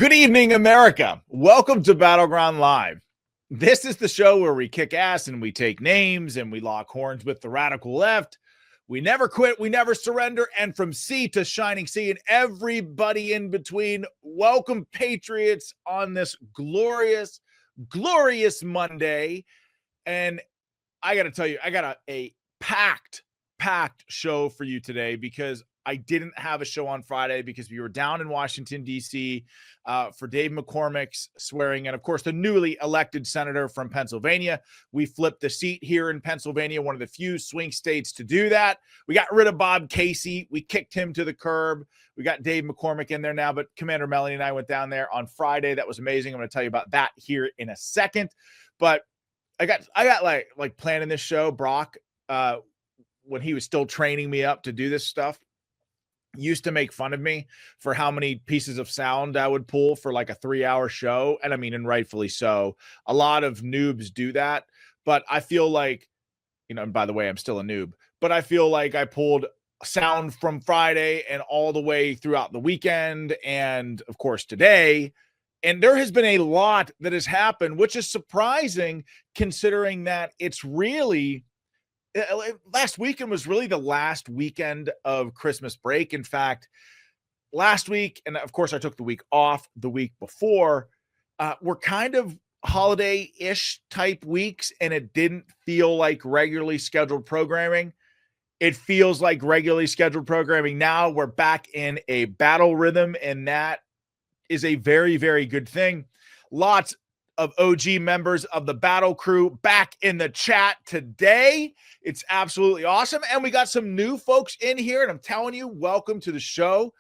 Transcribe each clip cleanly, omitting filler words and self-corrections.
Good evening, America. Welcome to Battleground Live. This is the show where we kick ass and we take names and we lock horns with the radical left. We never quit, we never surrender, and from sea to shining sea and everybody in between. Welcome, Patriots, on this glorious, glorious Monday. And I got to tell you, I got a packed show for you today because I didn't have a show on Friday because we were down in Washington, D.C. For Dave McCormick's swearing in. Of course, the newly elected senator from Pennsylvania. We flipped the seat here in Pennsylvania, one of the few swing states to do that. We got rid of Bob Casey. We kicked him to the curb. We got Dave McCormick in there now, but Commander Melanie and I went down there on Friday. That was amazing. I'm going to tell you about that here in a second. But I got like planning this show. Brock, when he was still training me up to do this stuff, used to make fun of me for how many pieces of sound I would pull for like a 3-hour show. And I mean, and rightfully so. A lot of noobs do that. But I feel like, and by the way, I'm still a noob, but I feel like I pulled sound from Friday and all the way throughout the weekend. And of course, today. And there has been a lot that has happened, which is surprising considering that it's really last weekend was really the last weekend of Christmas break. In fact, last week, and of course I took the week off the week before, were kind of holiday-ish type weeks, and it didn't feel like regularly scheduled programming. It feels like regularly scheduled programming now. We're back in a battle rhythm, and that is a very, very good thing. Lots of OG members of the battle crew back in the chat today. It's absolutely awesome. And we got some new folks in here, and I'm telling you, welcome to the show.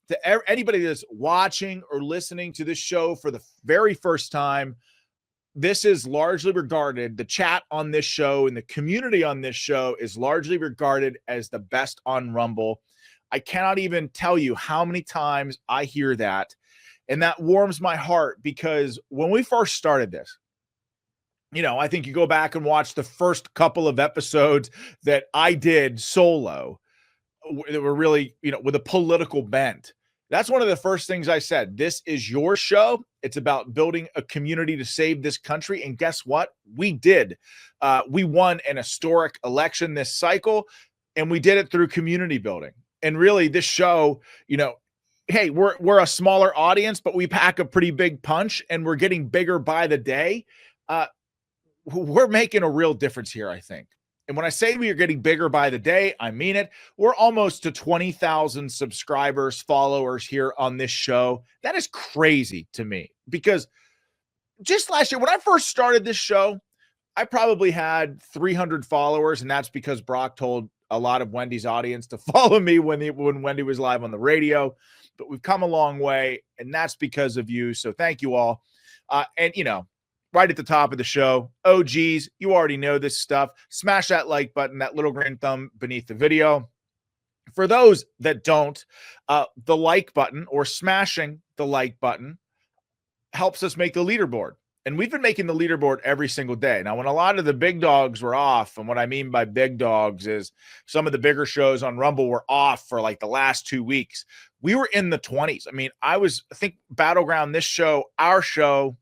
To anybody that's watching or listening to this show for the very first time, this is largely regarded, the chat on this show and the community on this show is largely regarded as the best on Rumble. I cannot even tell you how many times I hear that. And that warms my heart because when we first started this, I think you go back and watch the first couple of episodes that I did solo that were really, with a political bent. That's one of the first things I said. This is your show. It's about building a community to save this country. And guess what? We did. We won an historic election this cycle, and we did it through community building. And really, this show, hey, we're a smaller audience, but we pack a pretty big punch, and we're getting bigger by the day. We're making a real difference here, I think. And when I say we are getting bigger by the day, I mean it. We're almost to 20,000 subscribers, followers here on this show. That is crazy to me because just last year, when I first started this show, I probably had 300 followers, and that's because Brock told a lot of Wendy's audience to follow me when Wendy was live on the radio. But we've come a long way, and that's because of you. So thank you all. And, right at the top of the show, OGs, you already know this stuff. Smash that like button, that little green thumb beneath the video. For those that don't, the like button or smashing the like button helps us make the leaderboard. And we've been making the leaderboard every single day. Now, when a lot of the big dogs were off, and what I mean by big dogs is some of the bigger shows on Rumble were off for like the last 2 weeks, we were in the 20s. I mean, I think Battleground, this show, our show,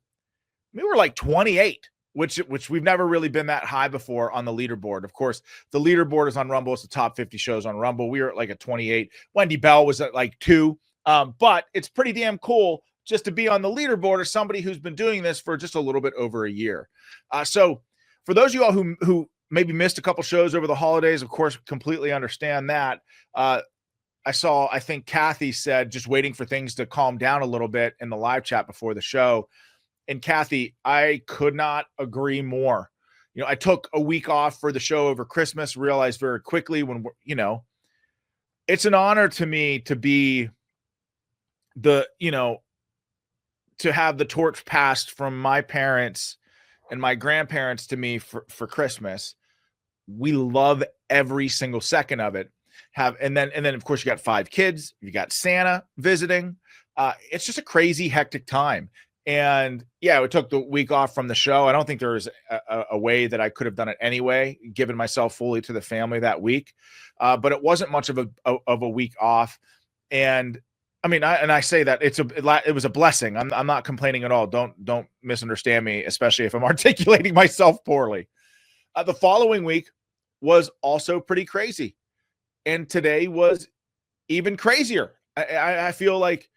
we were like 28, which we've never really been that high before on the leaderboard. Of course, the leaderboard is on Rumble. It's the top 50 shows on Rumble. We were at like a 28. Wendy Bell was at like 2. But it's pretty damn cool just to be on the leaderboard as somebody who's been doing this for just a little bit over a year. So for those of you all who maybe missed a couple shows over the holidays, of course, completely understand that. I think Kathy said, just waiting for things to calm down a little bit in the live chat before the show. And Kathy, I could not agree more. I took a week off for the show over Christmas, realized very quickly it's an honor to me to be to have the torch passed from my parents and my grandparents to me for Christmas. We love every single second of it. And then of course you got 5 kids, you got Santa visiting. It's just a crazy, hectic time. And yeah, we took the week off from the show. I don't think there was a way that I could have done it anyway, given myself fully to the family that week. But it wasn't much of a week off. And I mean, I say that it was a blessing. I'm not complaining at all. Don't misunderstand me, especially if I'm articulating myself poorly. The following week was also pretty crazy, and today was even crazier. I feel like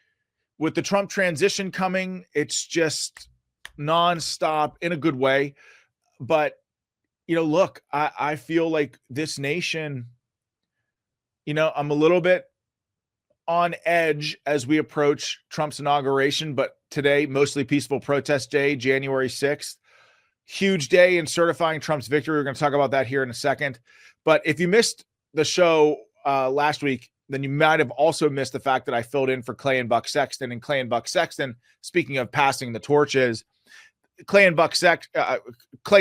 with the Trump transition coming, it's just nonstop in a good way. But look, I feel like this nation, I'm a little bit on edge as we approach Trump's inauguration, but today, mostly peaceful protest day, January 6th, huge day in certifying Trump's victory. We're going to talk about that here in a second. But if you missed the show last week, then you might have also missed the fact that I filled in for Clay and Buck Sexton. And Clay and Buck Sexton, speaking of passing the torches, Clay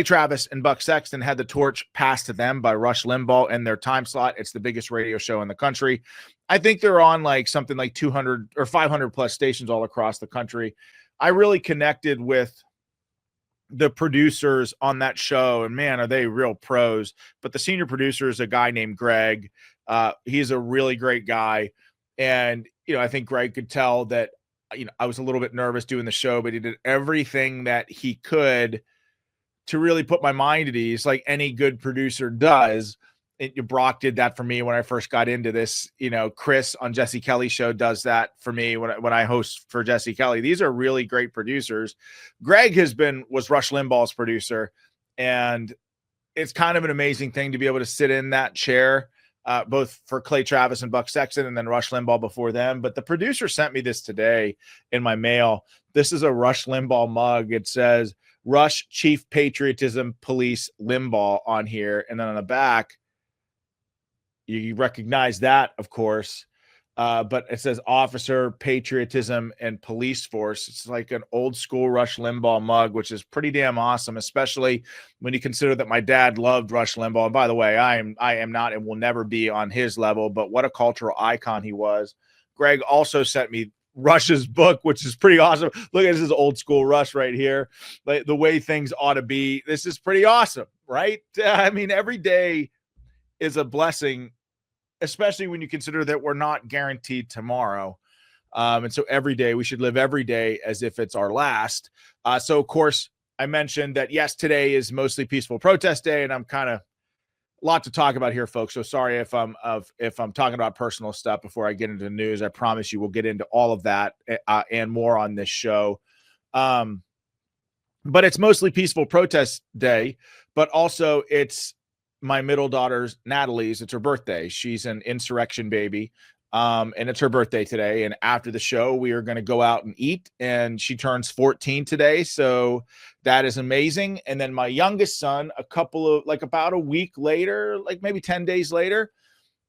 Travis and Buck Sexton had the torch passed to them by Rush Limbaugh in their time slot. It's the biggest radio show in the country. I think they're on like something like 200 or 500 plus stations all across the country. I really connected with the producers on that show, and man, are they real pros. But the senior producer is a guy named Greg. He's a really great guy. And, I think Greg could tell that, I was a little bit nervous doing the show, but he did everything that he could to really put my mind at ease, like any good producer does. Brock did that for me when I first got into this. Chris on Jesse Kelly's show does that for me when I host for Jesse Kelly. These are really great producers. Greg was Rush Limbaugh's producer, and it's kind of an amazing thing to be able to sit in that chair, both for Clay Travis and Buck Sexton, and then Rush Limbaugh before them. But the producer sent me this today in my mail. This is a Rush Limbaugh mug. It says Rush Chief Patriotism Police Limbaugh on here, and then on the back, you recognize that, of course, but it says Officer, Patriotism, and Police Force. It's like an old school Rush Limbaugh mug, which is pretty damn awesome, especially when you consider that my dad loved Rush Limbaugh. And by the way, I am not and will never be on his level, but what a cultural icon he was. Greg also sent me Rush's book, which is pretty awesome. Look at this old school Rush right here. Like the way things ought to be. This is pretty awesome, right? I mean, every day is a blessing, especially when you consider that we're not guaranteed tomorrow. And so every day, we should live every day as if it's our last. So, of course, I mentioned that, yes, today is mostly peaceful protest day, and I'm kind of a lot to talk about here, folks. So sorry if I'm talking about personal stuff before I get into the news. I promise you we'll get into all of that and more on this show. But it's mostly peaceful protest day, but also it's my middle daughter's, Natalie's, it's her birthday. She's an insurrection baby. And it's her birthday today. And after the show, we are going to go out and eat. And she turns 14 today. So that is amazing. And then my youngest son, about a week later, like maybe 10 days later,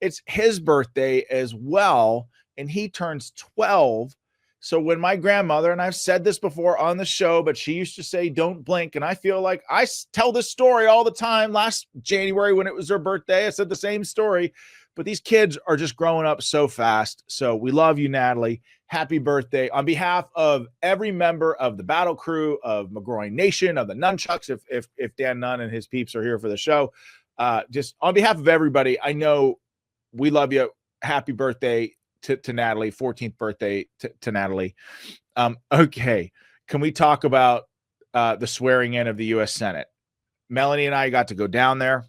it's his birthday as well. And he turns 12. So when my grandmother, and I've said this before on the show, but she used to say, don't blink. And I feel like I tell this story all the time. Last January, when it was her birthday, I said the same story, but these kids are just growing up so fast. So we love you, Natalie. Happy birthday. On behalf of every member of the battle crew of McGroin Nation, of the Nunchucks, if Dan Nunn and his peeps are here for the show, just on behalf of everybody, I know we love you. Happy birthday to Natalie, 14th birthday to Natalie. Okay. Can we talk about the swearing in of the U.S. Senate? Melanie and I got to go down there.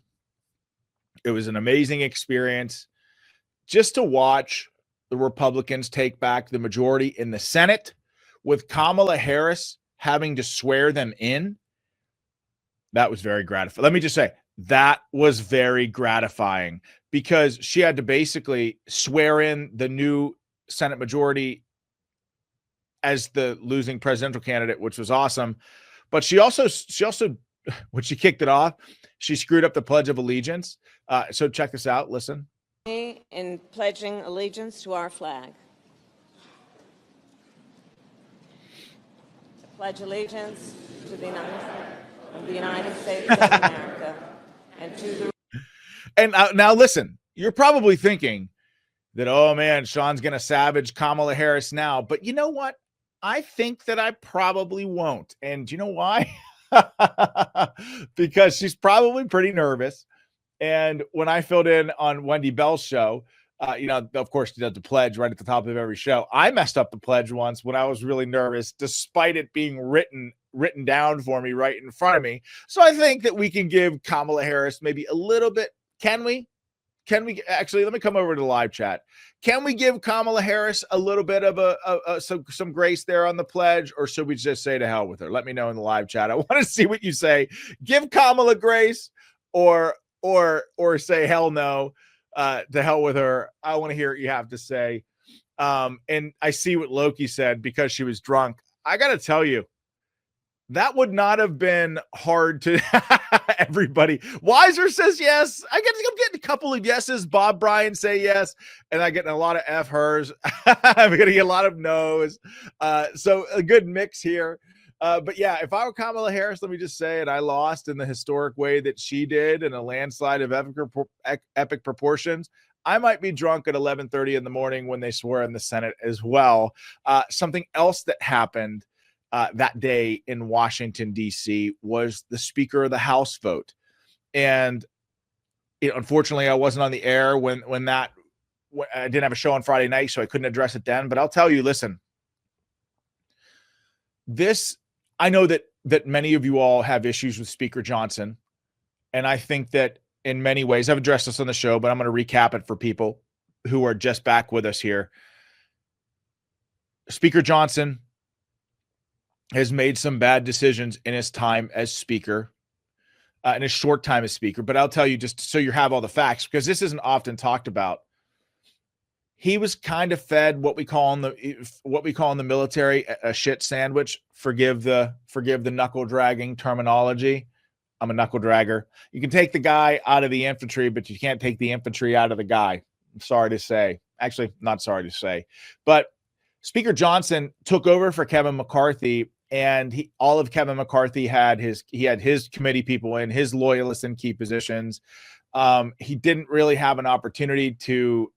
It was an amazing experience just to watch the Republicans take back the majority in the Senate with Kamala Harris having to swear them in. That was very gratifying. Let me just say, that was very gratifying because she had to basically swear in the new Senate majority as the losing presidential candidate, which was awesome. But she also, when she kicked it off, she screwed up the Pledge of Allegiance. So check this out. Listen. In pledging allegiance to our flag. I pledge allegiance to the United States of America and to the... And now listen, you're probably thinking that, oh man, Sean's going to savage Kamala Harris now. But you know what? I think that I probably won't. And you know why? Because she's probably pretty nervous. And when I filled in on Wendy Bell's show, Of course, he does the pledge right at the top of every show. I messed up the pledge once when I was really nervous, despite it being written down for me right in front of me. So I think that we can give Kamala Harris maybe a little bit. Can we? Actually, let me come over to the live chat. Can we give Kamala Harris a little bit of some grace there on the pledge, or should we just say to hell with her? Let me know in the live chat. I want to see what you say. Give Kamala grace, or say hell no, to hell with her. I want to hear what you have to say. And I see what Loki said because she was drunk. I got to tell you, that would not have been hard to everybody. Weiser says yes. I'm getting a couple of yeses. Bob Bryan say yes. And I'm getting a lot of F hers. I'm getting a lot of no's. So a good mix here. But yeah, if I were Kamala Harris, let me just say it. I lost in the historic way that she did in a landslide of epic proportions. I might be drunk at 11:30 in the morning when they swear in the Senate as well. Something else that happened that day in Washington, D.C. was the Speaker of the House vote. And unfortunately, I wasn't on the air when I didn't have a show on Friday night, so I couldn't address it then. But I'll tell you, listen, I know that many of you all have issues with Speaker Johnson. And I think that in many ways, I've addressed this on the show, but I'm going to recap it for people who are just back with us here. Speaker Johnson has made some bad decisions in his time as speaker, in his short time as speaker. But I'll tell you, just so you have all the facts, because this isn't often talked about. He was kind of fed what we call in the military a shit sandwich. Forgive the knuckle dragging terminology. I'm a knuckle dragger. You can take the guy out of the infantry, but you can't take the infantry out of the guy. I'm sorry to say. Actually, not sorry to say, but Speaker Johnson took over for Kevin McCarthy. And all of Kevin McCarthy had his committee people in, his loyalists in key positions. He didn't really have an opportunity to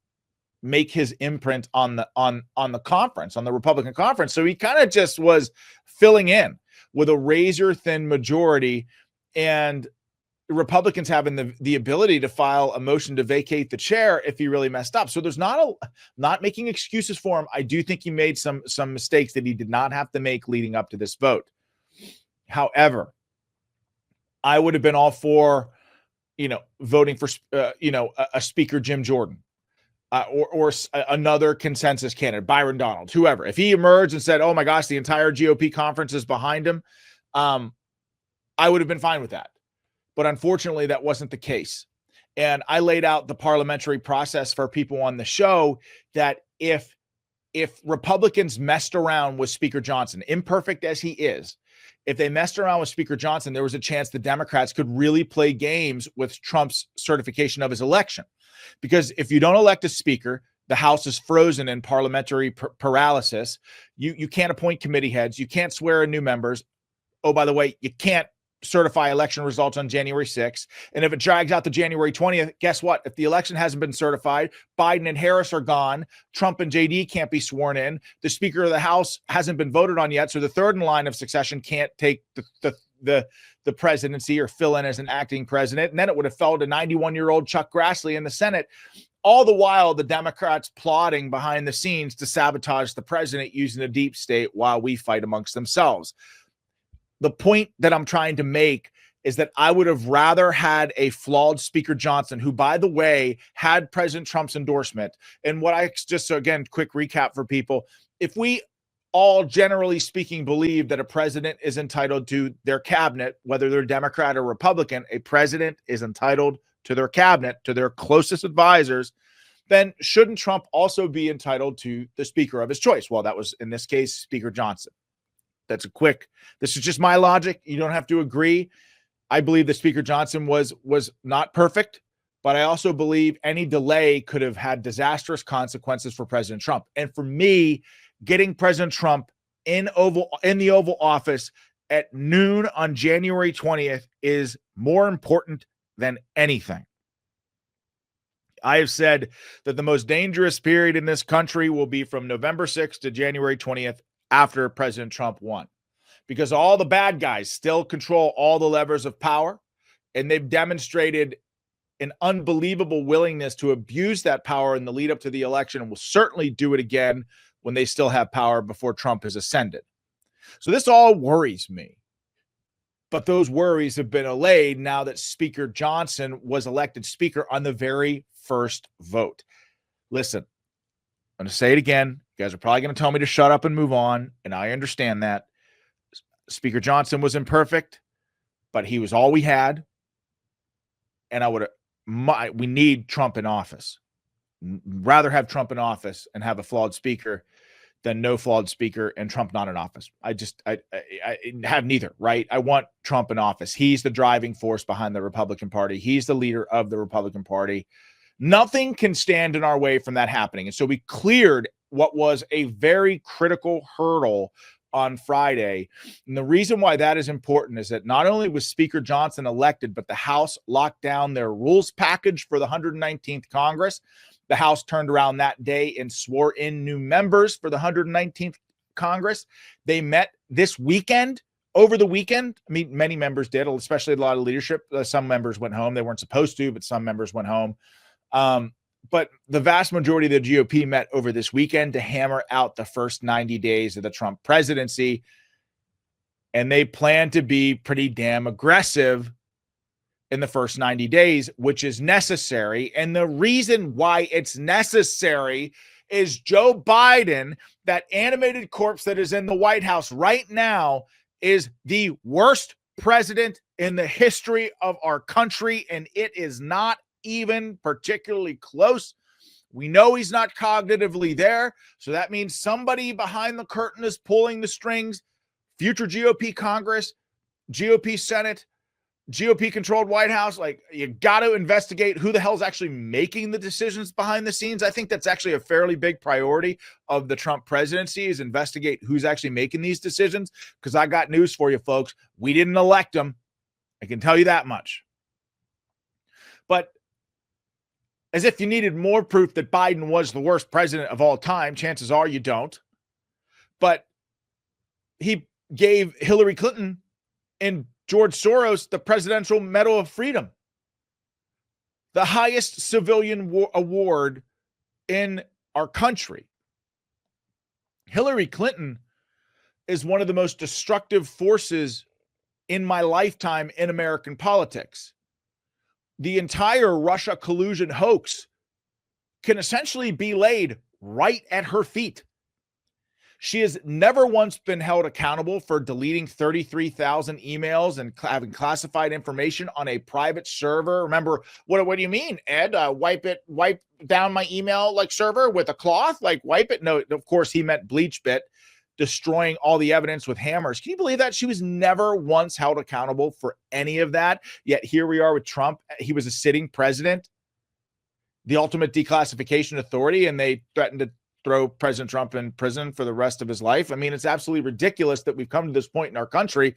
make his imprint on the conference, on the Republican conference. So he kind of just was filling in with a razor thin majority, and Republicans having the ability to file a motion to vacate the chair if he really messed up. So there's not making excuses for him. I do think he made some mistakes that he did not have to make leading up to this vote. However, I would have been all for, voting for, a Speaker Jim Jordan, or another consensus candidate, Byron Donald, whoever. If he emerged and said, "Oh my gosh, the entire GOP conference is behind him," I would have been fine with that. But unfortunately, that wasn't the case. And I laid out the parliamentary process for people on the show that if Republicans messed around with Speaker Johnson, imperfect as he is, if they messed around with Speaker Johnson, there was a chance the Democrats could really play games with Trump's certification of his election. Because if you don't elect a speaker, the House is frozen in parliamentary paralysis. You can't appoint committee heads. You can't swear in new members. Oh, by the way, you can't certify election results on January 6th. And if it drags out to January 20th, guess what? If the election hasn't been certified, Biden and Harris are gone. Trump and JD can't be sworn in. The Speaker of the House hasn't been voted on yet. So the third in line of succession can't take the presidency or fill in as an acting president. And then it would have fell to 91-year-old Chuck Grassley in the Senate. All the while, the Democrats plotting behind the scenes to sabotage the president using the deep state while we fight amongst themselves. The point that I'm trying to make is that I would have rather had a flawed Speaker Johnson, who, by the way, had President Trump's endorsement. And so again, quick recap for people. If we all, generally speaking, believe that a president is entitled to their cabinet, whether they're Democrat or Republican, a president is entitled to their cabinet, to their closest advisors, then shouldn't Trump also be entitled to the speaker of his choice? Well, that was, in this case, Speaker Johnson. This is just my logic. You don't have to agree. I believe that Speaker Johnson was not perfect, but I also believe any delay could have had disastrous consequences for President Trump. And for me, getting President Trump in the Oval Office at noon on January 20th is more important than anything. I have said that the most dangerous period in this country will be from November 6th to January 20th after President Trump won, because all the bad guys still control all the levers of power, and they've demonstrated an unbelievable willingness to abuse that power in the lead up to the election, and will certainly do it again when they still have power before Trump has ascended. So this all worries me. But those worries have been allayed now that Speaker Johnson was elected Speaker on the very first vote. Listen, I'm going to say it again. You guys are probably going to tell me to shut up and move on, and I understand that. Speaker Johnson was imperfect, but he was all we had. And we need Trump in office. Rather have Trump in office and have a flawed speaker than no flawed speaker and Trump not in office. I have neither, right? I want Trump in office. He's the driving force behind the Republican Party. He's the leader of the Republican Party. Nothing can stand in our way from that happening. And so we cleared what was a very critical hurdle on Friday. And the reason why that is important is that not only was Speaker Johnson elected, but the House locked down their rules package for the 119th Congress. The House turned around that day and swore in new members for the 119th Congress. They met this weekend, over the weekend. I mean, many members did, especially a lot of leadership. Some members went home. They weren't supposed to, but some members went home. But the vast majority of the GOP met over this weekend to hammer out the first 90 days of the Trump presidency. And they plan to be pretty damn aggressive in the first 90 days, which is necessary. And the reason why it's necessary is Joe Biden, that animated corpse that is in the White House right now, is the worst president in the history of our country. And it is not even particularly close. We know he's not cognitively there. So that means somebody behind the curtain is pulling the strings. Future GOP Congress, GOP Senate, GOP controlled White House. Like, you got to investigate who the hell is actually making the decisions behind the scenes. I think that's actually a fairly big priority of the Trump presidency, is investigate who's actually making these decisions. Because I got news for you, folks. We didn't elect him. I can tell you that much. But as if you needed more proof that Biden was the worst president of all time, chances are you don't. But he gave Hillary Clinton and George Soros the Presidential Medal of Freedom, the highest civilian award in our country. Hillary Clinton is one of the most destructive forces in my lifetime in American politics. The entire Russia collusion hoax can essentially be laid right at her feet. She has never once been held accountable for deleting 33,000 emails and having classified information on a private server. Remember, what do you mean, Ed? Wipe down my email like server with a cloth? Like wipe it? No, of course he meant BleachBit, destroying all the evidence with hammers. Can you believe that? She was never once held accountable for any of that. Yet here we are with Trump. He was a sitting president, the ultimate declassification authority, and they threatened to throw President Trump in prison for the rest of his life. I mean, it's absolutely ridiculous that we've come to this point in our country.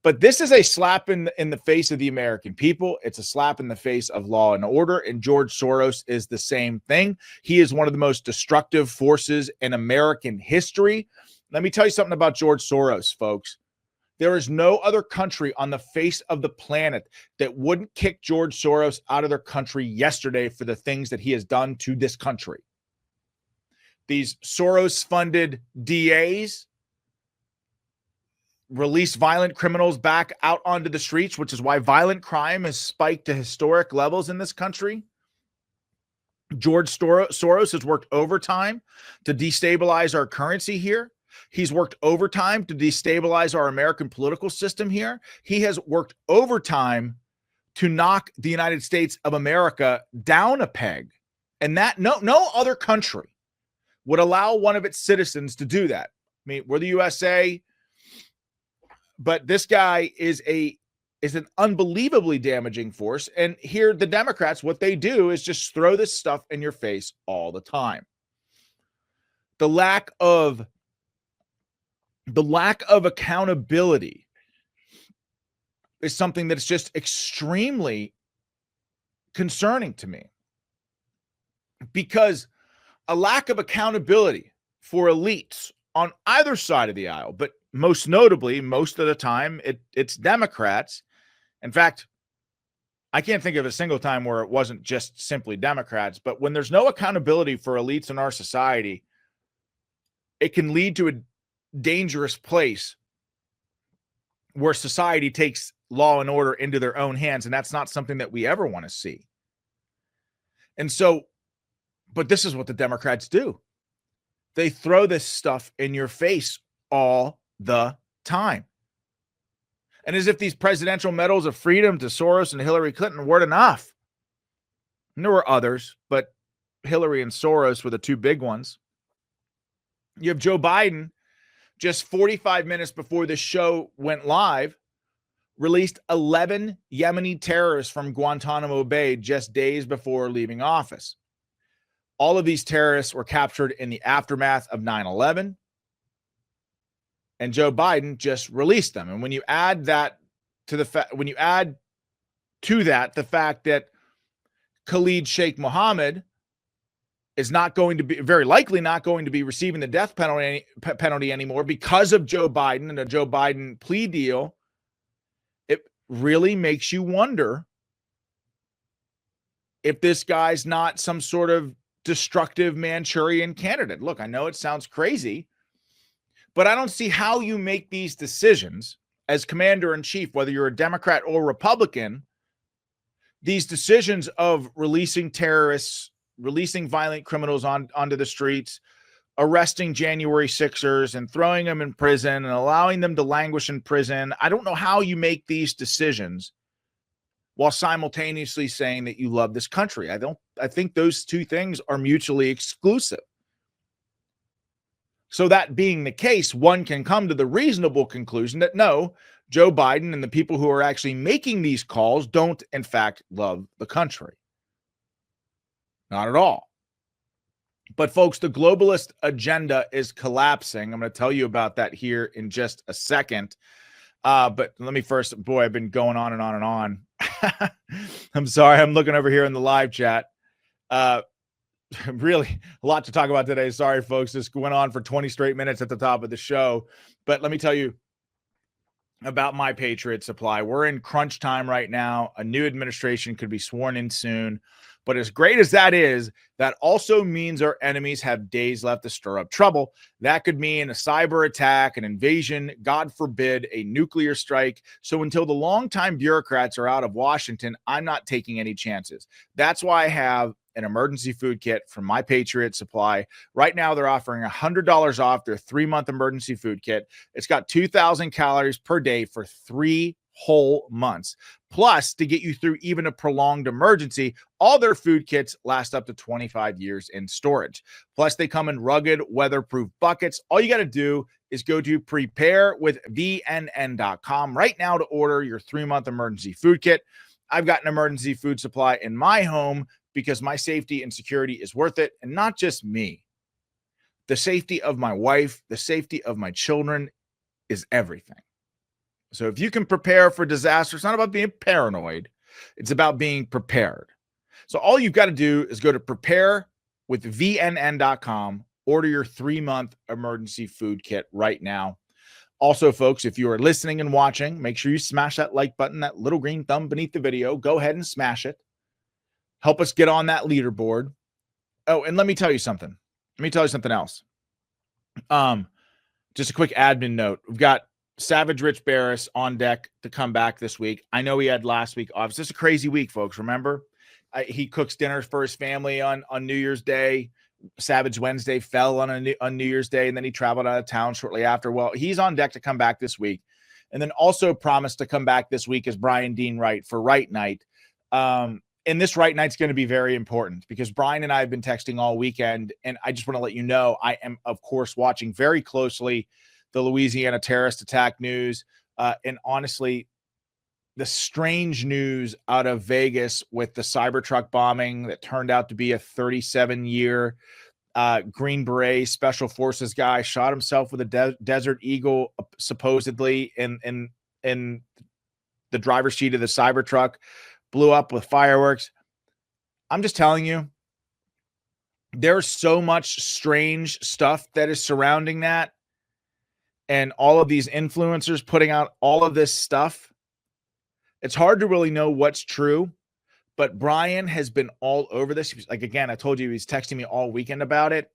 But this is a slap in the face of the American people. It's a slap in the face of law and order. And George Soros is the same thing. He is one of the most destructive forces in American history. Let me tell you something about George Soros, folks. There is no other country on the face of the planet that wouldn't kick George Soros out of their country yesterday for the things that he has done to this country. These Soros-funded DAs release violent criminals back out onto the streets, which is why violent crime has spiked to historic levels in this country. George Soros has worked overtime to destabilize our currency here. He's worked overtime to destabilize our American political system here. He has worked overtime to knock the United States of America down a peg. And that no other country would allow one of its citizens to do that. I mean, we're the USA, but this guy is an unbelievably damaging force. And here, the Democrats, what they do is just throw this stuff in your face all the time. The lack of accountability is something that's just extremely concerning to me, because a lack of accountability for elites on either side of the aisle, but most notably, most of the time, it's Democrats. In fact, I can't think of a single time where it wasn't just simply Democrats, but when there's no accountability for elites in our society, it can lead to a dangerous place where society takes law and order into their own hands. And that's not something that we ever want to see. And so, but this is what the Democrats do. They throw this stuff in your face all the time. And as if these presidential medals of freedom to Soros and Hillary Clinton weren't enough. And there were others, but Hillary and Soros were the two big ones. You have Joe Biden, just 45 minutes before this show went live, released 11 Yemeni terrorists from Guantanamo Bay just days before leaving office. All of these terrorists were captured in the aftermath of 9/11. And Joe Biden just released them. And when you add that to the fact the fact that Khalid Sheikh Mohammed is not going to be, very likely not going to be receiving the death penalty anymore because of Joe Biden and a Joe Biden plea deal, it really makes you wonder if this guy's not some sort of destructive Manchurian candidate. Look, I know it sounds crazy, but I don't see how you make these decisions as commander-in-chief, whether you're a Democrat or Republican, these decisions of releasing terrorists, releasing violent criminals onto the streets, arresting January 6ers and throwing them in prison and allowing them to languish in prison. I don't know how you make these decisions while simultaneously saying that you love this country. I think those two things are mutually exclusive. So that being the case, one can come to the reasonable conclusion that no, Joe Biden and the people who are actually making these calls don't, in fact, love the country. Not at all. But folks, the globalist agenda is collapsing. I'm going to tell you about that here in just a second. But let me first, boy, I've been going on and on and on. I'm sorry. I'm looking over here in the live chat. Really a lot to talk about today. Sorry, folks. This went on for 20 straight minutes at the top of the show. But let me tell you about My Patriot Supply. We're in crunch time right now. A new administration could be sworn in soon. But as great as that is, that also means our enemies have days left to stir up trouble. That could mean a cyber attack, an invasion, God forbid, a nuclear strike. So until the longtime bureaucrats are out of Washington, I'm not taking any chances. That's why I have an emergency food kit from My Patriot Supply. Right now, they're offering $100 off their 3-month emergency food kit. It's got 2,000 calories per day for 3 whole months. Plus, to get you through even a prolonged emergency, all their food kits last up to 25 years in storage. Plus, they come in rugged, weatherproof buckets. All you got to do is go to preparewithvnn.com right now to order your 3-month emergency food kit. I've got an emergency food supply in my home because my safety and security is worth it. And not just me. The safety of my wife, the safety of my children is everything. So if you can prepare for disaster, it's not about being paranoid. It's about being prepared. So all you've got to do is go to preparewithvnn.com, order your 3-month emergency food kit right now. Also, folks, if you are listening and watching, make sure you smash that like button, that little green thumb beneath the video. Go ahead and smash it. Help us get on that leaderboard. Oh, and let me tell you something. Let me tell you something else. Just a quick admin note. We've got Savage Rich Barris on deck to come back this week. I know he had last week off. It's just a crazy week, folks. Remember, he cooks dinners for his family on New Year's Day. Savage Wednesday fell on New Year's Day, and then he traveled out of town shortly after. Well, he's on deck to come back this week. And then also promised to come back this week is Brian Dean Wright for Wright Night. And this Wright Night's going to be very important because Brian and I have been texting all weekend, and I just want to let you know I am, of course, watching very closely the Louisiana terrorist attack news. And honestly, the strange news out of Vegas with the Cybertruck bombing that turned out to be a 37-year Green Beret Special Forces guy shot himself with a Desert Eagle, supposedly in the driver's seat of the Cybertruck, blew up with fireworks. I'm just telling you, there's so much strange stuff that is surrounding that. And all of these influencers putting out all of this stuff, it's hard to really know what's true But Brian has been all over this. He was, like, again, I told you, he's texting me all weekend about it.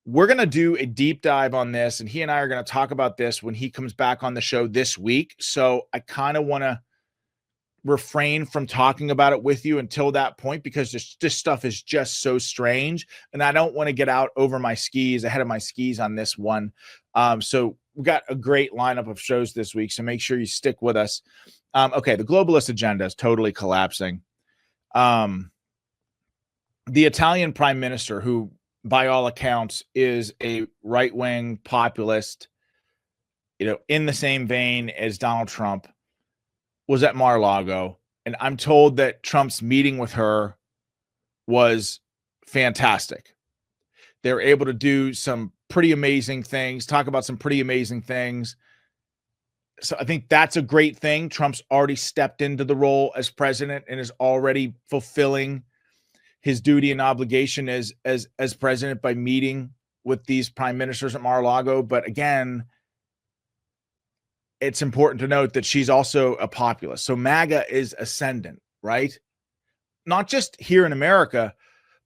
We're going to do a deep dive on this, and he and I are going to talk about this when he comes back on the show this week. So I kind of want to refrain from talking about it with you until that point, because this stuff is just so strange, and I don't want to get out over my skis, ahead of my skis on this one. So we got a great lineup of shows this week, so make sure you stick with us. Okay, the globalist agenda is totally collapsing. The Italian prime minister, who by all accounts is a right-wing populist, in the same vein as Donald Trump, was at Mar-a-Lago, and I'm told that Trump's meeting with her was fantastic. They're able to do some pretty amazing things, talk about some pretty amazing things. So I think that's a great thing. Trump's already stepped into the role as president and is already fulfilling his duty and obligation as president by meeting with these prime ministers at Mar-a-Lago. But again, it's important to note that she's also a populist. So MAGA is ascendant, right? Not just here in America,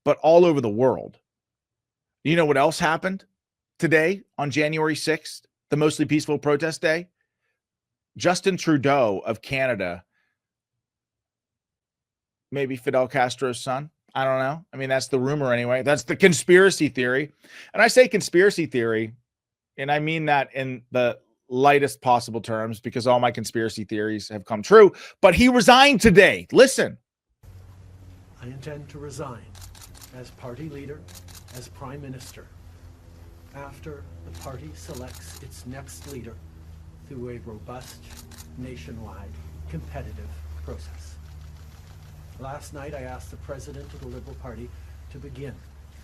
but all over the world. You know what else happened today on January 6th, the mostly peaceful protest day? Justin Trudeau of Canada, maybe Fidel Castro's son. I don't know. I mean, that's the rumor anyway. That's the conspiracy theory. And I say conspiracy theory, and I mean that in the lightest possible terms, because all my conspiracy theories have come true. But he resigned today. Listen. I intend to resign as party leader, as prime minister, after the party selects its next leader through a robust, nationwide, competitive process. Last night, I asked the president of the Liberal Party to begin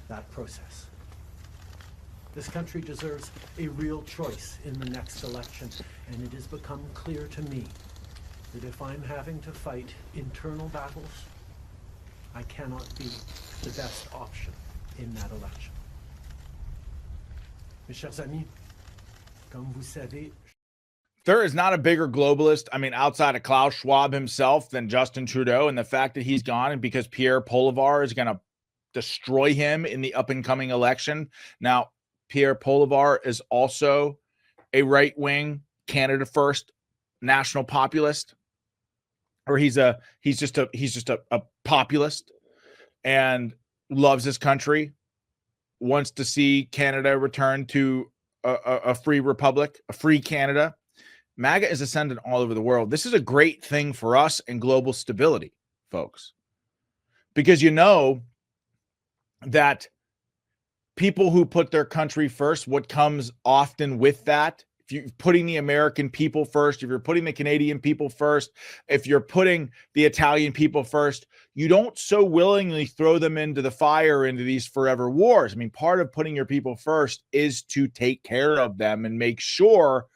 that process. This country deserves a real choice in the next election, and it has become clear to me that if I'm having to fight internal battles, I cannot be the best option in that election. Mes chers amis, comme vous savez, there is not a bigger globalist, I mean, outside of Klaus Schwab himself, than Justin Trudeau, and the fact that he's gone, and because Pierre Poilievre is going to destroy him in the up-and-coming election. Now, Pierre Poilievre is also a right-wing, Canada First national populist, or he's just a populist and loves his country, wants to see Canada return to a free republic, a free Canada. MAGA is ascendant all over the world. This is a great thing for us and global stability, folks, because you know that people who put their country first, what comes often with that, if you're putting the American people first, if you're putting the Canadian people first, if you're putting the Italian people first, you don't so willingly throw them into the fire, into these forever wars. I mean, part of putting your people first is to take care of them and make sure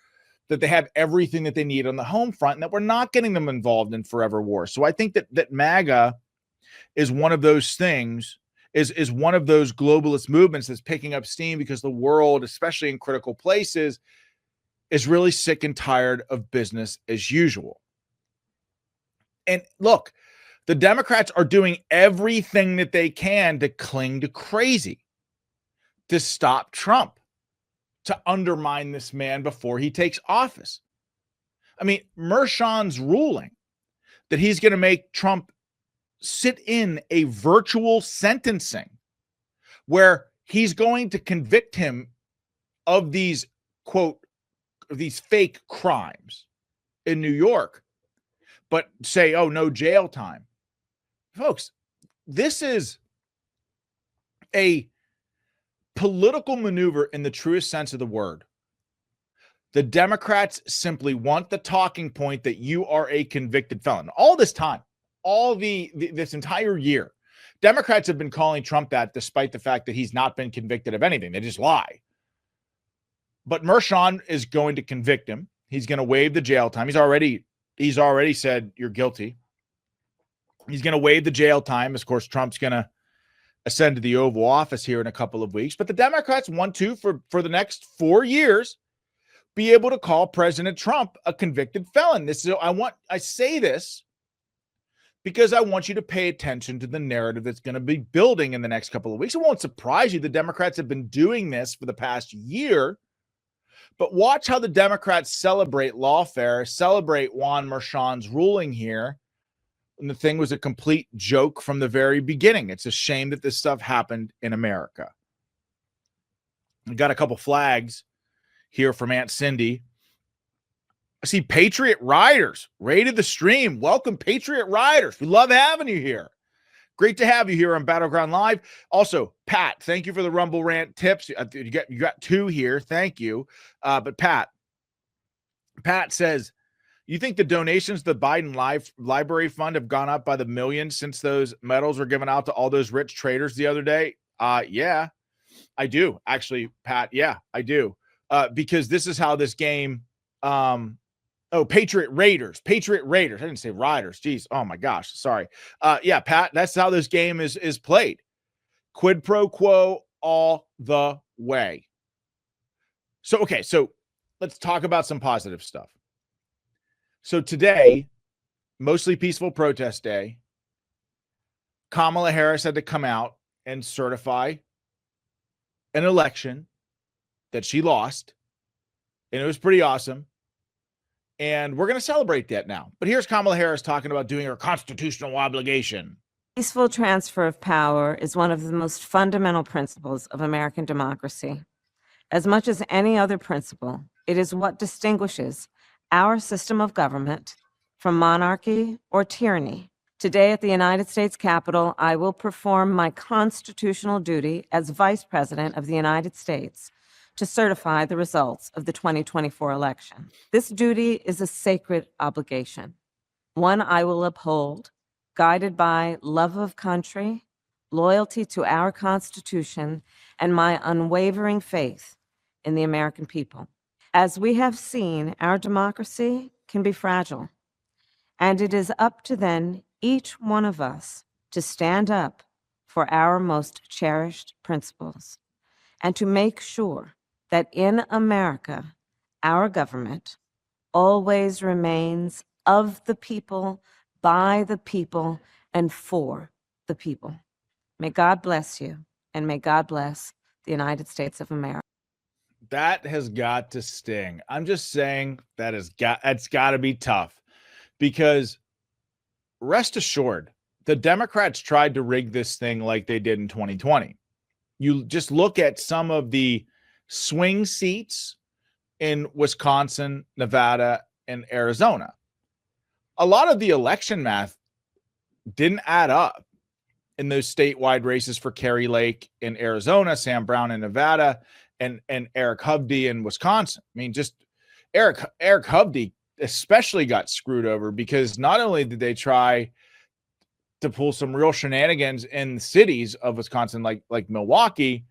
that they have everything that they need on the home front, and that we're not getting them involved in forever wars. So I think that MAGA is one of those things, is one of those globalist movements that's picking up steam, because the world, especially in critical places, is really sick and tired of business as usual. And look, the Democrats are doing everything that they can to cling to crazy, to stop Trump, to undermine this man before he takes office. I mean, Merchan's ruling that he's going to make Trump sit in a virtual sentencing where he's going to convict him of these, quote, these fake crimes in New York, but say, oh, no jail time. Folks, this is a political maneuver in the truest sense of the word. The Democrats simply want the talking point that you are a convicted felon. All this time, this entire year, Democrats have been calling Trump that, despite the fact that he's not been convicted of anything. They just lie. But Merchan is going to convict him. He's going to waive the jail time. He's already said you're guilty. He's going to waive the jail time. Of course, Trump's going to ascend to the Oval Office here in a couple of weeks. But the Democrats want to, for the next 4 years, be able to call President Trump a convicted felon. I say this because I want you to pay attention to the narrative that's going to be building in the next couple of weeks. It won't surprise you. The Democrats have been doing this for the past year, but watch how the Democrats celebrate lawfare, celebrate Juan Merchan's ruling here. And the thing was a complete joke from the very beginning. It's a shame that this stuff happened in America. We got a couple flags here from Aunt Cindy. I see Patriot Riders raided the stream. Welcome, Patriot Riders. We love having you here. Great to have you here on Battleground Live. Also, Pat, thank you for the Rumble Rant tips. You got 2 here. Thank you. But Pat says, you think the donations to the Biden Library Fund have gone up by the millions since those medals were given out to all those rich traders the other day? Yeah, I do. Actually, Pat, yeah, I do. Because this is how this game Patriot Raiders. I didn't say Riders. Jeez. Oh my gosh. Sorry. Yeah, Pat, that's how this game is played. Quid pro quo all the way. So let's talk about some positive stuff. So today, mostly peaceful protest day, Kamala Harris had to come out and certify an election that she lost, and it was pretty awesome. And we're going to celebrate that now. But here's Kamala Harris talking about doing her constitutional obligation. Peaceful transfer of power is one of the most fundamental principles of American democracy. As much as any other principle, it is what distinguishes our system of government from monarchy or tyranny. Today at the United States Capitol, I will perform my constitutional duty as Vice President of the United States to certify the results of the 2024 election. This duty is a sacred obligation, one I will uphold, guided by love of country, loyalty to our Constitution, and my unwavering faith in the American people. As we have seen, our democracy can be fragile, and it is up to then each one of us to stand up for our most cherished principles and to make sure that in America, our government always remains of the people, by the people, and for the people. May God bless you, and may God bless the United States of America. That has got to sting. I'm just saying that's got to be tough, because rest assured, the Democrats tried to rig this thing like they did in 2020. You just look at some of the swing seats in Wisconsin, Nevada, and Arizona. A lot of the election math didn't add up in those statewide races for Kerry Lake in Arizona, Sam Brown in Nevada, and Eric Hovde in Wisconsin. I mean, just Eric Hovde especially got screwed over, because not only did they try to pull some real shenanigans in the cities of Wisconsin, like Milwaukee,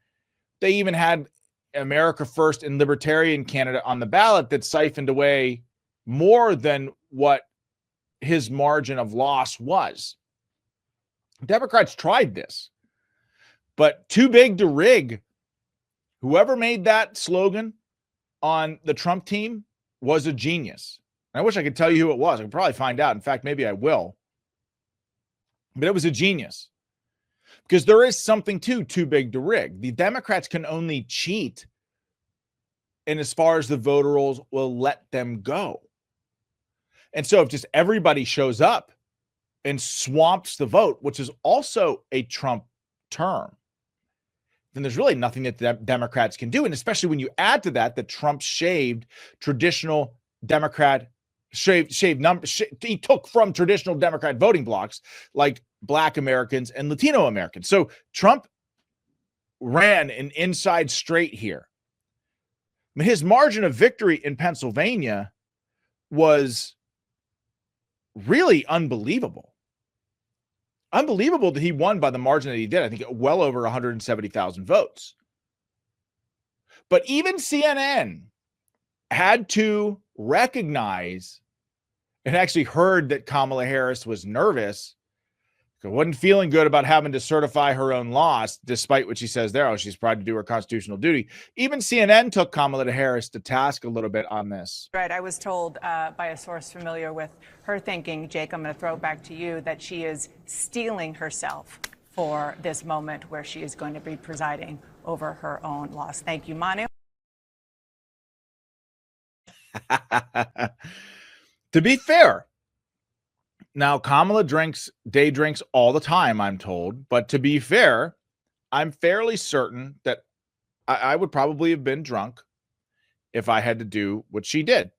they even had America First and Libertarian candidate on the ballot that siphoned away more than what his margin of loss was. Democrats tried this, but too big to rig. Whoever made that slogan on the Trump team was a genius. I wish I could tell you who it was. I could probably find out. In fact, maybe I will. But it was a genius, because there is something too big to rig. The Democrats can only cheat in as far as the voter rolls will let them go. And so if just everybody shows up and swamps the vote, which is also a Trump term, then there's really nothing that the Democrats can do. And especially when you add to that Trump shaved traditional Democrat, he took from traditional Democrat voting blocks like Black Americans and Latino Americans. So Trump ran an inside straight here. I mean, his margin of victory in Pennsylvania was really unbelievable. Unbelievable that he won by the margin that he did. I think well over 170,000 votes. But even CNN had to recognize and actually heard that Kamala Harris was nervous, Wasn't feeling good about having to certify her own loss, despite what she says there. Oh, she's proud to do her constitutional duty. Even CNN took Kamala Harris to task a little bit on this. Right. I was told by a source familiar with her thinking, Jake, I'm going to throw it back to you, that she is steeling herself for this moment where she is going to be presiding over her own loss. Thank you, Manu. To be fair, now Kamala day drinks all the time, I'm told. But to be fair, I'm fairly certain that I would probably have been drunk if I had to do what she did.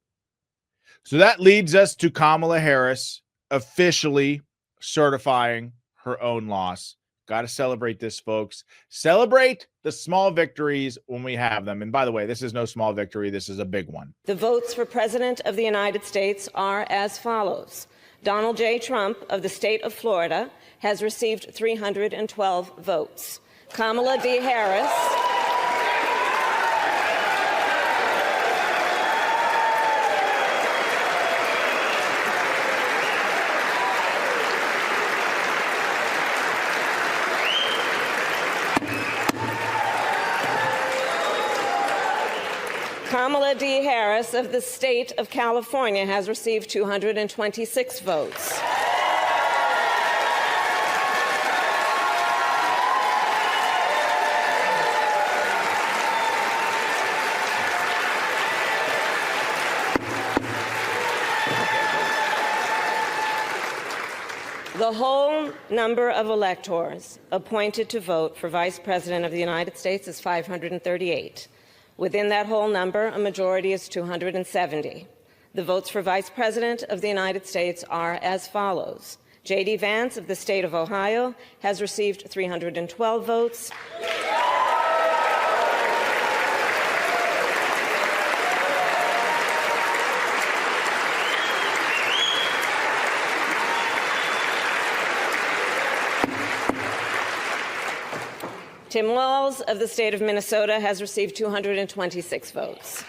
So that leads us to Kamala Harris officially certifying her own loss. Got to celebrate this, folks. Celebrate the small victories when we have them. And by the way, this is no small victory. This is a big one. The votes for President of the United States are as follows. Donald J. Trump of the state of Florida has received 312 votes. Kamala D. Harris Kamala D. Harris of the state of California has received 226 votes. The whole number of electors appointed to vote for Vice President of the United States is 538. Within that whole number, a majority is 270. The votes for Vice President of the United States are as follows. J.D. Vance of the state of Ohio has received 312 votes. Tim Walz of the state of Minnesota has received 226 votes.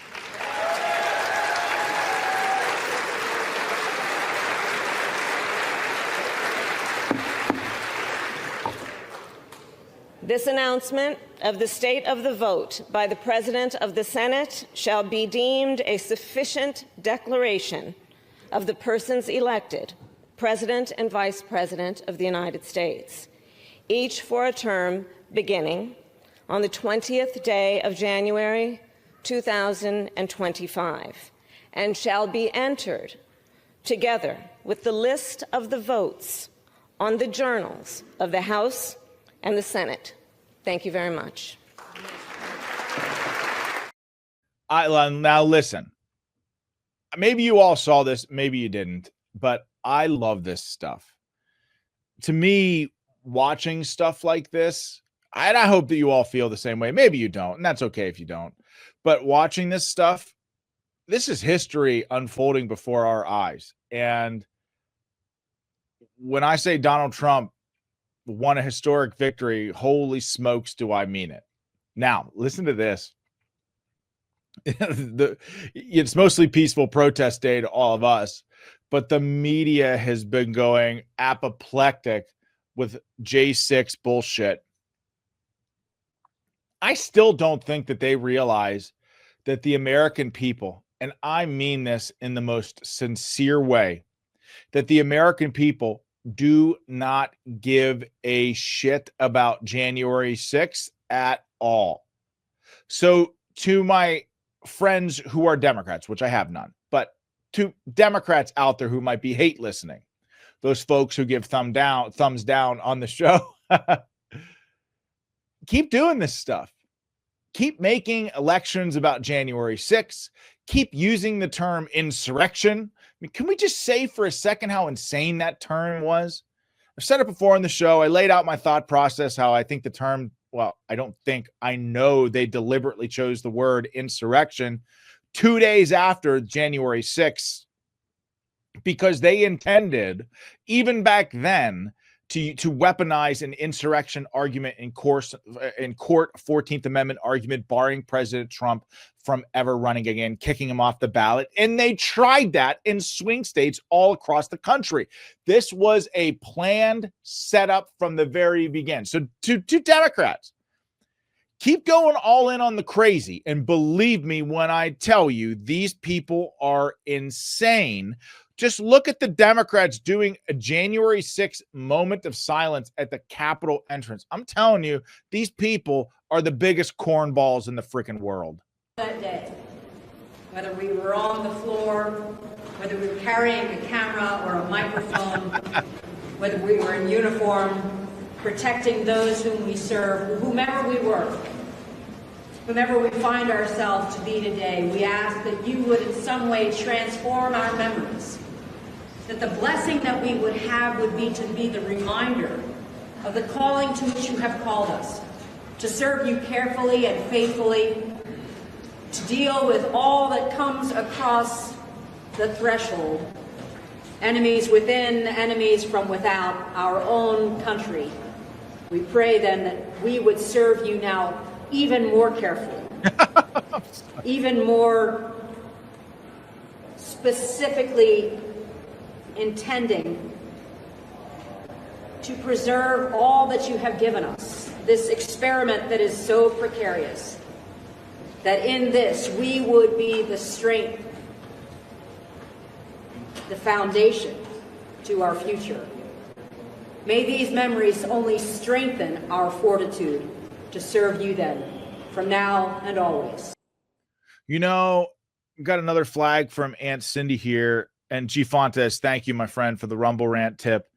This announcement of the state of the vote by the President of the Senate shall be deemed a sufficient declaration of the persons elected President and Vice President of the United States, each for a term beginning on the 20th day of January 2025, and shall be entered together with the list of the votes on the journals of the House and the Senate. Thank you very much. Now listen, maybe you all saw this, maybe you didn't, but I love this stuff. To me, watching stuff like this, and I hope that you all feel the same way. Maybe you don't, and that's okay if you don't. But watching this stuff, this is history unfolding before our eyes. And when I say Donald Trump won a historic victory, holy smokes, do I mean it. Now, listen to this. It's mostly peaceful protest day to all of us, but the media has been going apoplectic with J6 bullshit. I still don't think that they realize that the American people, and I mean this in the most sincere way, that the American people do not give a shit about January 6th at all. So to my friends who are Democrats, which I have none, but to Democrats out there who might be hate listening, those folks who give thumbs down on the show, keep doing this stuff. Keep making elections about January 6th. Keep using the term insurrection. I mean, can we just say for a second how insane that term was? I've said it before on the show. I laid out my thought process, how I think the term, well, I know they deliberately chose the word insurrection 2 days after January 6th, because they intended, even back then, to weaponize an insurrection argument in court, 14th Amendment argument, barring President Trump from ever running again, kicking him off the ballot. And they tried that in swing states all across the country. This was a planned setup from the very beginning. So to Democrats, keep going all in on the crazy. And believe me when I tell you, these people are insane. Just look at the Democrats doing a January 6th moment of silence at the Capitol entrance. I'm telling you, these people are the biggest cornballs in the freaking world. That day, whether we were on the floor, whether we were carrying a camera or a microphone, whether we were in uniform, protecting those whom we serve, whomever we were, whomever we find ourselves to be today, we ask that you would in some way transform our memories, that the blessing that we would have would be to be the reminder of the calling to which you have called us, to serve you carefully and faithfully, to deal with all that comes across the threshold, enemies within, enemies from without our own country. We pray then that we would serve you now even more carefully, even more specifically intending to preserve all that you have given us, this experiment that is so precarious, that in this we would be the strength, the foundation to our future. May these memories only strengthen our fortitude to serve you then, from now and always. You know, got another flag from Aunt Cindy here. And G. Fontes, thank you, my friend, for the Rumble Rant tip.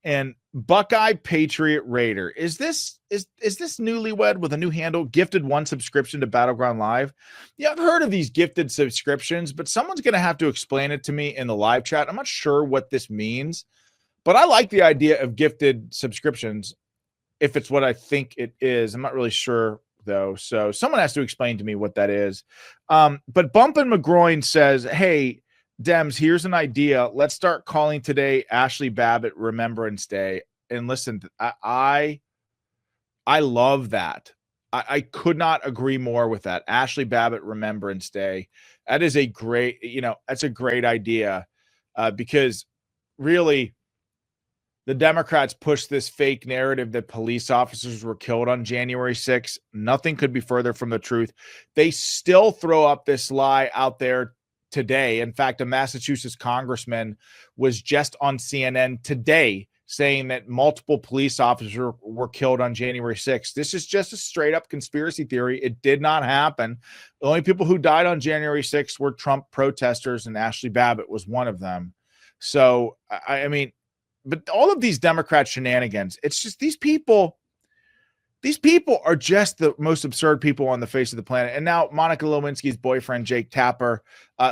And Buckeye Patriot Raider, is this newlywed with a new handle gifted 1 subscription to Battleground Live? Yeah, I've heard of these gifted subscriptions, but someone's going to have to explain it to me in the live chat. I'm not sure what this means, but I like the idea of gifted subscriptions if it's what I think it is. I'm not really sure, though. So someone has to explain to me what that is. But Bumpin' McGroin says, hey, Dems, here's an idea. Let's start calling today Ashley Babbitt Remembrance Day. And listen, I love that. I could not agree more with that. Ashley Babbitt Remembrance Day. That is a great, that's a great idea because really the Democrats pushed this fake narrative that police officers were killed on January 6th. Nothing could be further from the truth. They still throw up this lie out there today. In fact, a Massachusetts congressman was just on CNN today saying that multiple police officers were killed on January 6th. This is just a straight up conspiracy theory. It did not happen. The only people who died on January 6th were Trump protesters, and Ashley Babbitt was one of them. So, I mean, but all of these Democrat shenanigans, it's just these people are just the most absurd people on the face of the planet. And now Monica Lewinsky's boyfriend, Jake Tapper,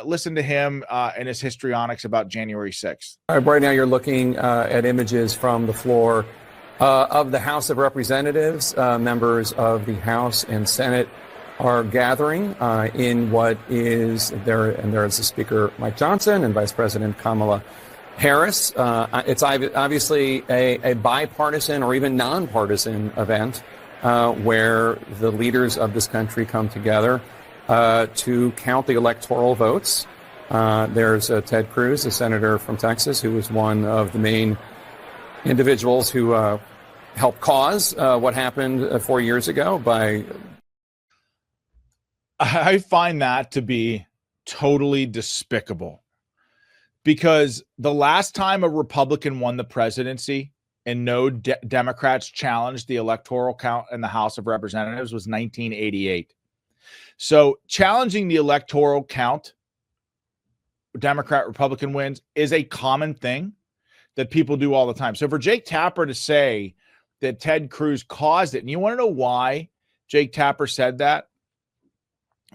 listen to him and his histrionics about January 6th. Right now you're looking at images from the floor of the House of Representatives. Members of the House and Senate are gathering in what is there, and there is the Speaker Mike Johnson and Vice President Kamala Harris. It's obviously a bipartisan or even nonpartisan event where the leaders of this country come together to count the electoral votes. There's Ted Cruz, a senator from Texas, who was one of the main individuals who helped cause what happened 4 years ago. I find that to be totally despicable, because the last time a Republican won the presidency and no Democrats challenged the electoral count in the House of Representatives was 1988. So challenging the electoral count, Democrat, Republican wins, is a common thing that people do all the time. So for Jake Tapper to say that Ted Cruz caused it, and you want to know why Jake Tapper said that,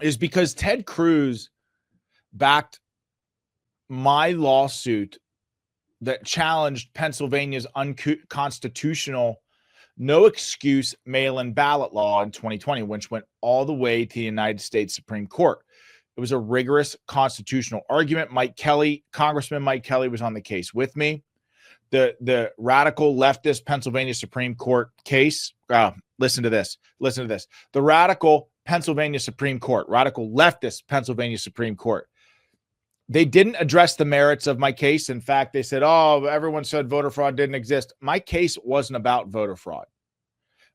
is because Ted Cruz backed my lawsuit that challenged Pennsylvania's unconstitutional no excuse mail-in ballot law in 2020, which went all the way to the United States Supreme Court. It was a rigorous constitutional argument. Congressman Mike Kelly was on the case with me. the radical leftist Pennsylvania Supreme Court case. Listen to this. Listen to this. The radical Pennsylvania Supreme Court, radical leftist Pennsylvania Supreme Court. They didn't address the merits of my case. In fact, they said, oh, everyone said voter fraud didn't exist. My case wasn't about voter fraud.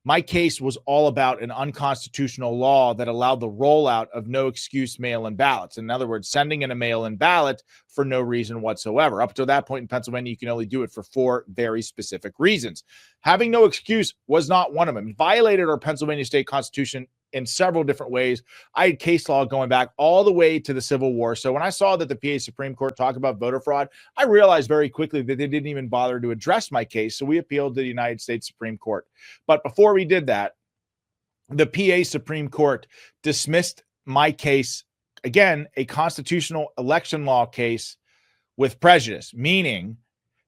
My case was all about an unconstitutional law that allowed the rollout of no excuse mail-in ballots. In other words, sending in a mail-in ballot for no reason whatsoever. Up to that point in Pennsylvania, you can only do it for 4 very specific reasons. Having no excuse was not one of them. It violated our Pennsylvania state constitution in several different ways. I had case law going back all the way to the Civil War. So when I saw that the PA Supreme Court talked about voter fraud, I realized very quickly that they didn't even bother to address my case. So we appealed to the United States Supreme Court. But before we did that, the PA Supreme Court dismissed my case, again, a constitutional election law case, with prejudice, meaning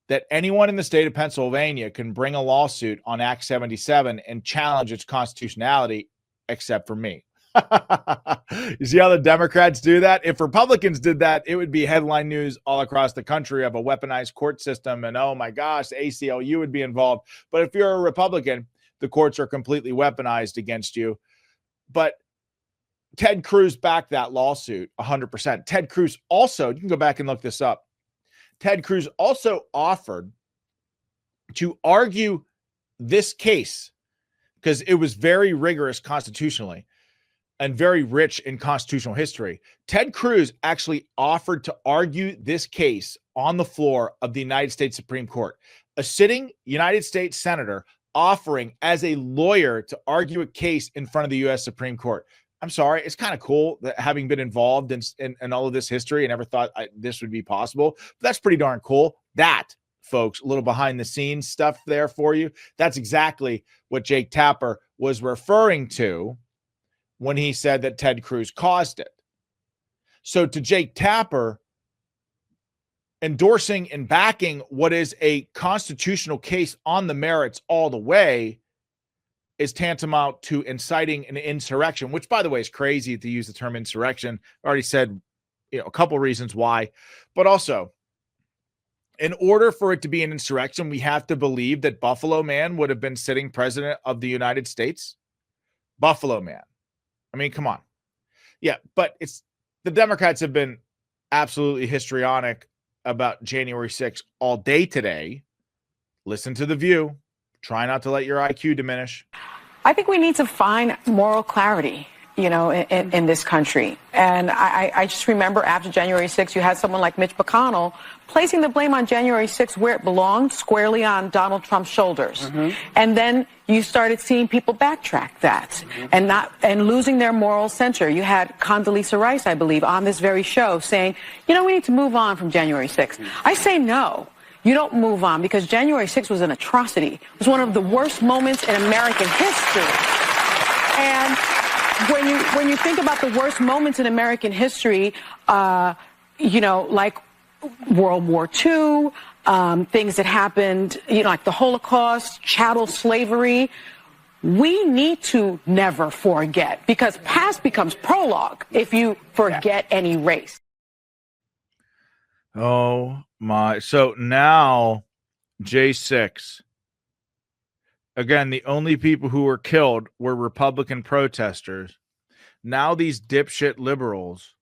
that anyone in the state of Pennsylvania can bring a lawsuit on Act 77 and challenge its constitutionality, except for me. You see how the Democrats do that? If Republicans did that, it would be headline news all across the country of a weaponized court system. And oh my gosh, the ACLU would be involved. But if you're a Republican, the courts are completely weaponized against you. But Ted Cruz backed that lawsuit 100%. Ted Cruz also, you can go back and look this up. Ted Cruz also offered to argue this case, because it was very rigorous constitutionally and very rich in constitutional history. Ted Cruz actually offered to argue this case on the floor of the United States Supreme Court. A sitting United States senator offering as a lawyer to argue a case in front of the U.S. Supreme Court. I'm sorry, it's kind of cool that having been involved in all of this history, I never thought this would be possible. But that's pretty darn cool. That, folks, a little behind the scenes stuff there for you. That's exactly what Jake Tapper was referring to when he said that Ted Cruz caused it. So to Jake Tapper, endorsing and backing what is a constitutional case on the merits all the way is tantamount to inciting an insurrection, which, by the way, is crazy to use the term insurrection. I already said, a couple reasons why, but also, in order for it to be an insurrection, we have to believe that Buffalo Man would have been sitting president of the United States. Buffalo Man. I mean, come on. Yeah, but the Democrats have been absolutely histrionic about January 6th all day today. Listen to The View. Try not to let your IQ diminish. I think we need to find moral clarity, in this country. And I just remember after January 6th, you had someone like Mitch McConnell placing the blame on January 6th where it belonged, squarely on Donald Trump's shoulders. Mm-hmm. And then you started seeing people backtrack that and losing their moral center. You had Condoleezza Rice, I believe, on this very show saying, we need to move on from January 6th. Mm-hmm. I say no. You don't move on, because January 6th was an atrocity. It was one of the worst moments in American history. And when you think about the worst moments in American history, like World War II, things that happened, like the Holocaust, chattel slavery, we need to never forget, because past becomes prologue if you forget any race. Oh my. So now J6, again, the only people who were killed were Republican protesters. Now these dipshit liberals